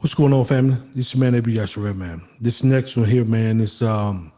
What's going on, family? This is your man, AB Yashua, man. This next one here, man, is I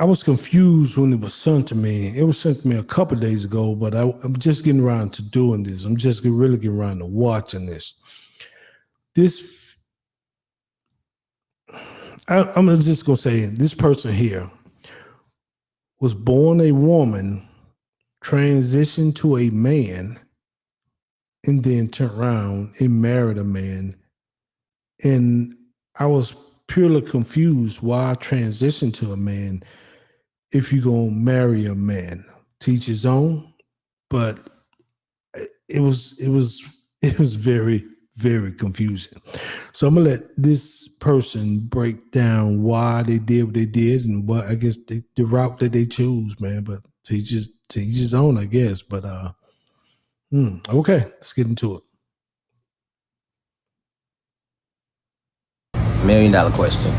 was confused when it was sent to me. It was sent to me a couple of days ago, but I'm just getting around to doing this. I'm just really getting around to watching this. This, I'm just gonna say, this person here was born a woman, transitioned to a man, and then turned around and married a man. And I was purely confused why I transitioned to a man if you're gonna marry a man. Teach his own, but it was very confusing. So I'm gonna let this person break down why they did what they did and what I guess the route that they choose, man. But teach his own, I guess. But okay, let's get into it. $1 million question.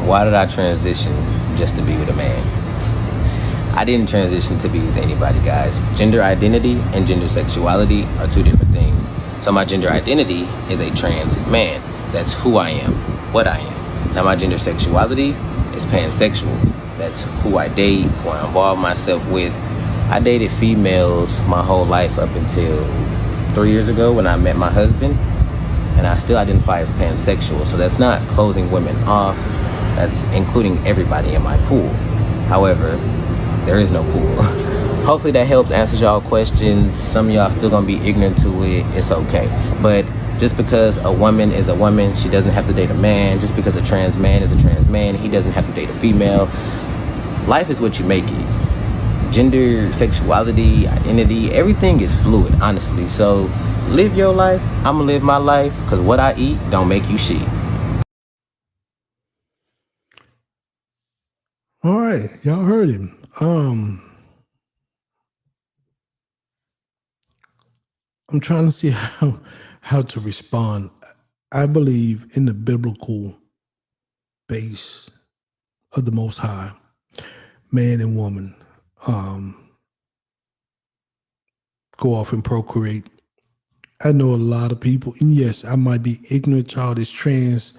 Why did I transition just to be with a man? I didn't transition to be with anybody, guys. Gender identity and gender sexuality are two different things. So my gender identity is a trans man. That's who I am, what I am. Now my gender sexuality is pansexual. That's who I date, who I involve myself with. I dated females my whole life up until 3 years ago when I met my husband. And I still identify as pansexual. So that's not closing women off. That's including everybody in my pool. However, there is no pool. Hopefully that helps answer y'all questions. Some of y'all still gonna be ignorant to it. It's okay. But just because a woman is a woman, she doesn't have to date a man. Just because a trans man is a trans man, he doesn't have to date a female. Life is what you make it. Gender, sexuality, identity, everything is fluid, honestly. So live your life. I'ma live my life, because what I eat don't make you shit. All right, y'all heard him. I'm trying to see how to respond. I believe in the biblical base of the Most High, man and woman, go off and procreate. I know a lot of people, and yes, I might be ignorant to all this trans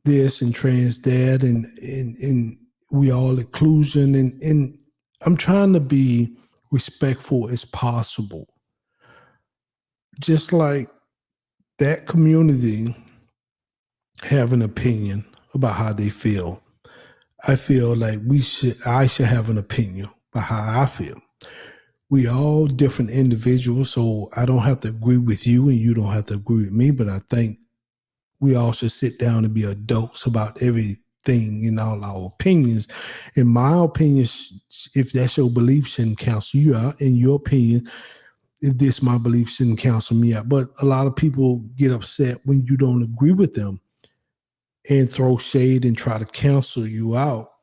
this and trans that, and we all inclusion, and I'm trying to be respectful as possible. Just like that community have an opinion about how they feel. I feel like I should have an opinion about how I feel. We all different individuals, so I don't have to agree with you and you don't have to agree with me, but I think we all should sit down and be adults about everything in all our opinions. In my opinion, if that's your belief, shouldn't cancel you out. In your opinion, if this my belief, shouldn't cancel me out. But a lot of people get upset when you don't agree with them and throw shade and try to cancel you out.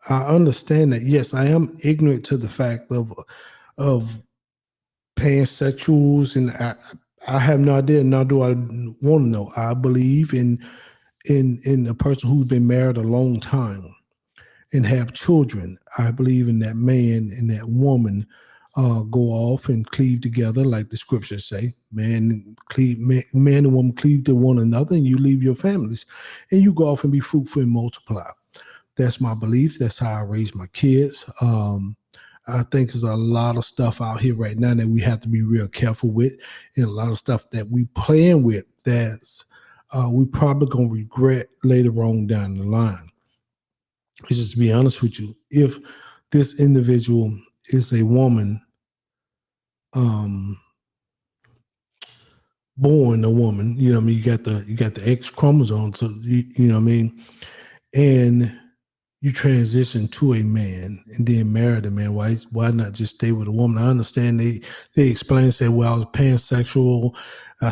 I understand that. Yes, I am ignorant to the fact of pansexuals, and I have no idea. Nor do I want to know. I believe in a person who's been married a long time and have children. I believe in that man and that woman go off and cleave together, like the scriptures say. Man and woman cleave to one another, and you leave your families, and you go off and be fruitful and multiply. That's my belief. That's how I raise my kids. I think there's a lot of stuff out here right now that we have to be real careful with, and a lot of stuff that we playing with that's we probably gonna regret later on down the line. It's just to be honest with you, if this individual is a woman, um, born a woman, you know what I mean, you got the X chromosome, so you know what I mean, and you transition to a man and then marry a man, why not just stay with a woman? I understand they explain, say, well, I was pansexual, I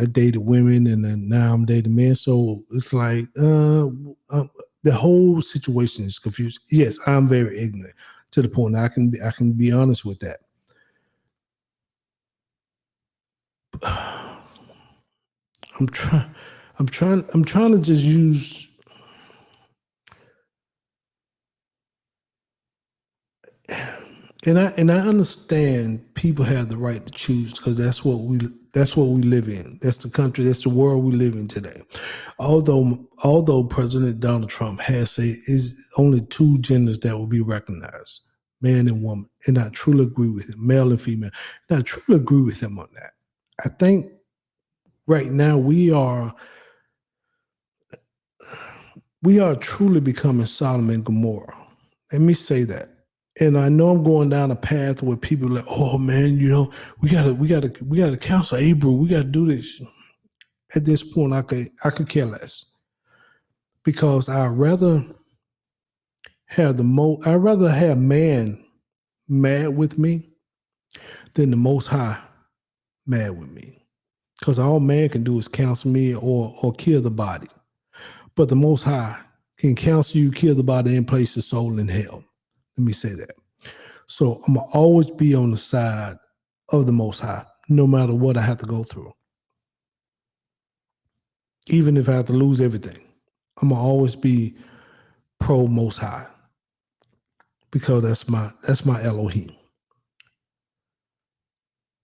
dated women, and then now I'm dating men. So it's like the whole situation is confused. Yes, I'm very ignorant to the point I can be honest with that. I'm trying I'm trying to just use, and I understand people have the right to choose because That's what we live in. That's the country. That's the world we live in today. Although President Donald Trump has said is only two genders that will be recognized, man and woman, and I truly agree with him, male and female. And I truly agree with him on that. I think right now we are truly becoming Sodom and Gomorrah. Let me say that. And I know I'm going down a path where people are like, oh man, we gotta counsel Abel, we gotta do this. At this point, I could care less. Because I'd rather have man mad with me than the Most High mad with me. Because all man can do is counsel me or kill the body. But the Most High can counsel you, kill the body, and place the soul in hell. Let me say that. So I'm going to always be on the side of the Most High, no matter what I have to go through. Even if I have to lose everything, I'm going to always be pro Most High. Because that's my Elohim.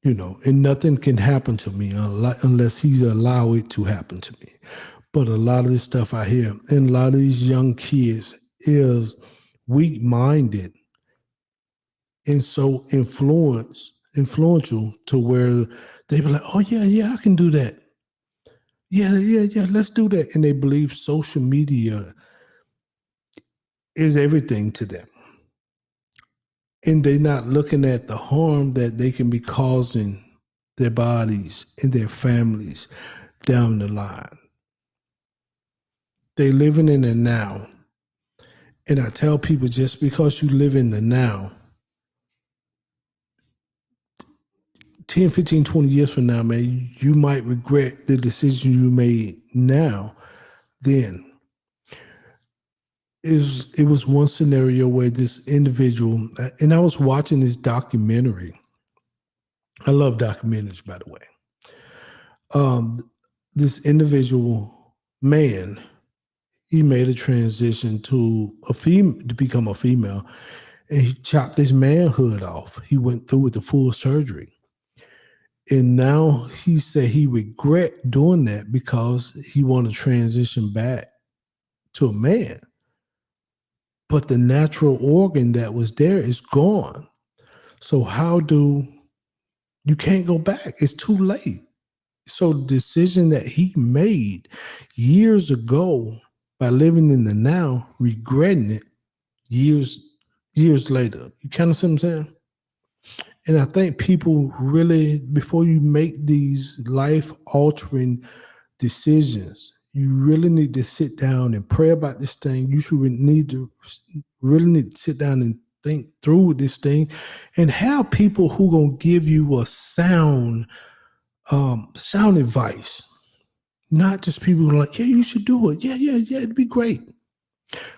And nothing can happen to me unless He's allow it to happen to me. But a lot of this stuff I hear, and a lot of these young kids is weak-minded and so influential to where they be like, oh yeah, I can do that. Yeah, let's do that. And they believe social media is everything to them. And they're not looking at the harm that they can be causing their bodies and their families down the line. They living in the now. And I tell people, just because you live in the now, 10, 15, 20 years from now, man, you might regret the decision you made now. Then it was one scenario where this individual, and I was watching this documentary. I love documentaries, by the way. This individual man, he made a transition to become a female, and he chopped his manhood off. He went through with the full surgery. And now he said he regret doing that because he want to transition back to a man. But the natural organ that was there is gone. So you can't go back. It's too late. So the decision that he made years ago by living in the now, regretting it years later. You kind of see what I'm saying? And I think people really, before you make these life-altering decisions, you really need to sit down and pray about this thing. You should really need to sit down and think through this thing and have people who gonna give you a sound advice. Not just people who are like, yeah, you should do it. Yeah, it'd be great.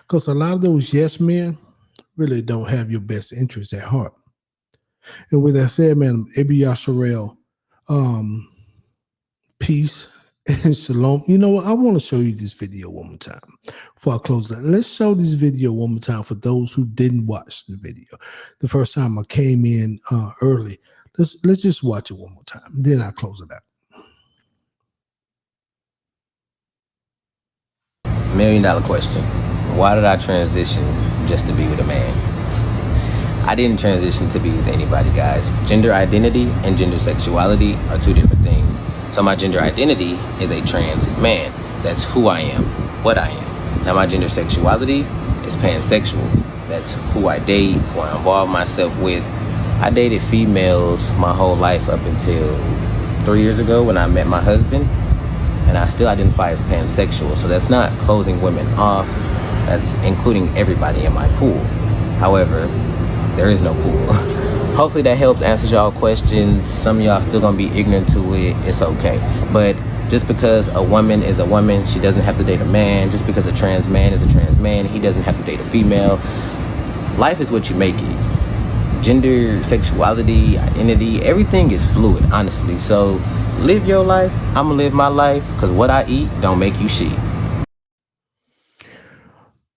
Because a lot of those yes men really don't have your best interests at heart. And with that said, man, Abi Yasharel, peace and shalom. You know what? I want to show you this video one more time before I close that. Let's show this video one more time for those who didn't watch the video. The first time I came in early. Let's just watch it one more time. Then I'll close it out. $1 million question. Why did I transition just to be with a man? I didn't transition to be with anybody, guys. Gender identity and gender sexuality are two different things. So my gender identity is a trans man. That's who I am, what I am. Now my gender sexuality is pansexual. That's who I date, who I involve myself with. I dated females my whole life up until 3 years ago when I met my husband. And I still identify as pansexual. So that's not closing women off. That's including everybody in my pool. However, there is no pool. Hopefully that helps answer y'all questions. Some of y'all still gonna be ignorant to it. It's okay. But just because a woman is a woman, she doesn't have to date a man. Just because a trans man is a trans man, he doesn't have to date a female. Life is what you make it. Gender, sexuality, identity, everything is fluid, honestly. So live your life. I'm gonna live my life, because what I eat don't make you shit.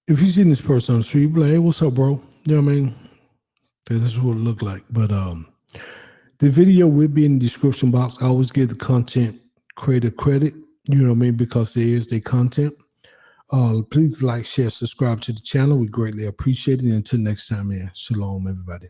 If you seen this person on the street, you be like, hey, what's up, bro? You know what I mean? This is what it looked like. But The video will be in the description box. I always give the content creator credit, you know what I mean, because it is their content. Please like, share, subscribe to the channel. We greatly appreciate it. And until next time, man, shalom, everybody.